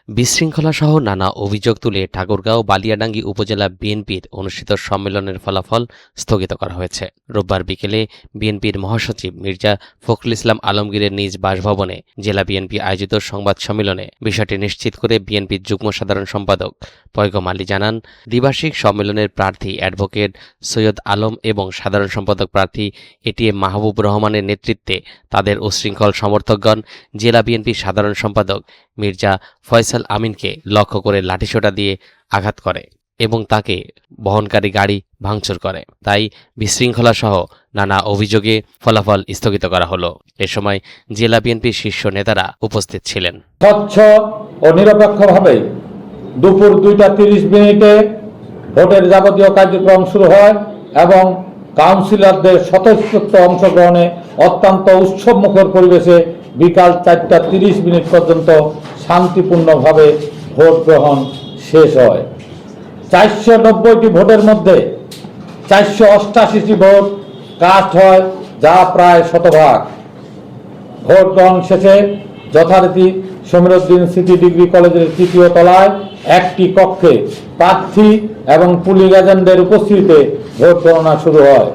বিশৃঙ্খলা সহ নানা অভিযোগ তুলে ঠাকুরগাঁও বালিয়াডাঙ্গি উপজেলা বিএনপির অনুষ্ঠিত সম্মেলনের ফলাফল স্থগিত করা হয়েছে। রোববার বিকেলে বিএনপির মহাসচিব মির্জা ফখরুল ইসলাম আলমগীরের নিজ বাসভবনে জেলা বিএনপি আয়োজিত সংবাদ সম্মেলনে বিষয়টি নিশ্চিত করে বিএনপির যুগ্ম সাধারণ সম্পাদক পয়গম আলী জানান, দ্বিবার্ষিক সম্মেলনের প্রার্থী অ্যাডভোকেট সৈয়দ আলম এবং সাধারণ সম্পাদক প্রার্থী এটিএম মাহবুব রহমানের নেতৃত্বে তাদের উচ্ছৃঙ্খল সমর্থকগণ জেলা বিএনপির সাধারণ সম্পাদক মির্জা ফয়সাল আমিনকে লক্ষ্য করে লাঠিসোঁটা দিয়ে আঘাত করে এবং তাকে বহনকারী গাড়ি ভাঙচুর করে। তাই বিশৃঙ্খলা সহ নানা অভিযোগে ফলাফল স্থগিত করা হলো। এ সময় জেলা বিএনপির শীর্ষ নেতারা উপস্থিত ছিলেন। স্বচ্ছ ও নিরপেক্ষভাবে দুপুর 2:30 ভোটের যাবতীয় কার্যক্রম শুরু হয় এবং কাউন্সিলরদের স্বতঃস্ফূর্ত অংশগ্রহণে অত্যন্ত উৎসবমুখর পরিবেশে বিকাল 4:30 পর্যন্ত শান্তিপূর্ণভাবে ভোট গ্রহণ শেষ হয়। 490টি ভোটের মধ্যে 488টি ভোট কাস্ট হয়, যা প্রায় শতভাগ। ভোট গ্রহণ শেষে যথারীতি সমীরউদ্দিন স্মৃতি ডিগ্রি কলেজের 3য় তলায় একটি কক্ষে প্রার্থী এবং পুলিং এজেন্টদের উপস্থিতিতে ভোট গণনা শুরু হয়।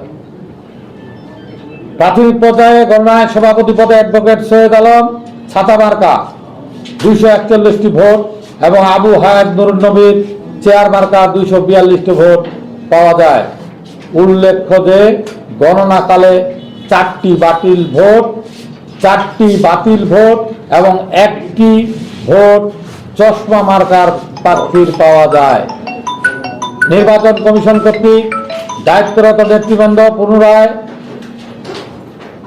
প্রাথমিক পর্যায়ে গণনায় সভাপতি পদে অ্যাডভোকেট সৈয়দ আলম ছাতা মার্কা 241টি ভোট এবং আবু হায়াত নুরুন নবীর চেয়ার মার্কা 242টি ভোট পাওয়া যায়। উল্লেখ্য যে গণনাকালে 4টি বাতিল ভোট এবং 1টি ভোট চশমা মার্কার প্রার্থীর পাওয়া যায়। নির্বাচন কমিশন কর্তৃক দায়িত্বরত নেতৃবৃন্দ পুনরায়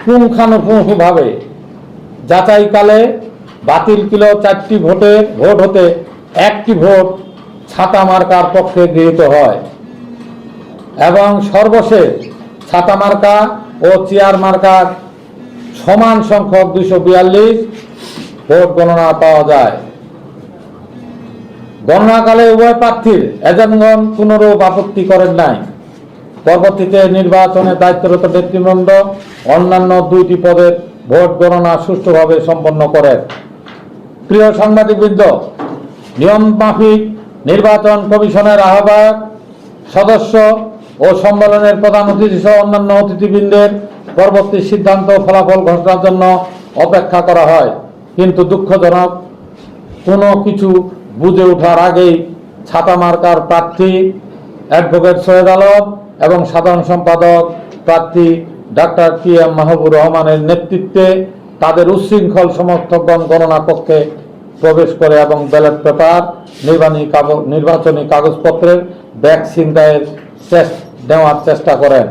পুঙ্খানুপুঙ্খভাবে যাচাইকালে বাতিলকৃত 4টি ভোট হতে 1টি ভোট ছাতা মার্কার পক্ষে গৃহীত হয় এবং সর্বশেষ ছাতা মার্কা ও চেয়ার মার্কার সমান সংখ্যক 242 ভোট গণনা পাওয়া যায়। গণনাকালে উভয় প্রার্থীর এজেন্টগণ পুনরূপ আপত্তি করেন নাই। পরবর্তীতে নির্বাচনের দায়িত্বরত নেতৃবৃন্দ অন্যান্য 2টি পদের ভোট গণনা সুষ্ঠুভাবে সম্পন্ন করেন। প্রিয় সাংবাদিকবৃন্দ, নিয়ম মাফিক নির্বাচন কমিশনের আহ্বায়ক, সদস্য ও সম্মেলনের প্রধান অতিথি সহ অন্যান্য অতিথিবৃন্দের পরবর্তী সিদ্ধান্ত ফলাফল ঘোষণার জন্য অপেক্ষা করা হয়। কিন্তু দুঃখজনক, কোনো কিছু বুঝে ওঠার আগেই ছাতা মার্কার প্রার্থী অ্যাডভোকেট সৈয়দ আলম এবং সাধারণ সম্পাদক প্রার্থী ডাক্তার টিএম মাহবুব রহমানের নেতৃত্বে তাদের উচ্ছৃঙ্খল সমর্থকগণ গণনা কক্ষে প্রবেশ করে এবং ব্যালট পেপার, নির্বাচনী কাগজপত্রের ব্যাগ ছিনতাইয়ের নেওয়ার চেষ্টা করেন।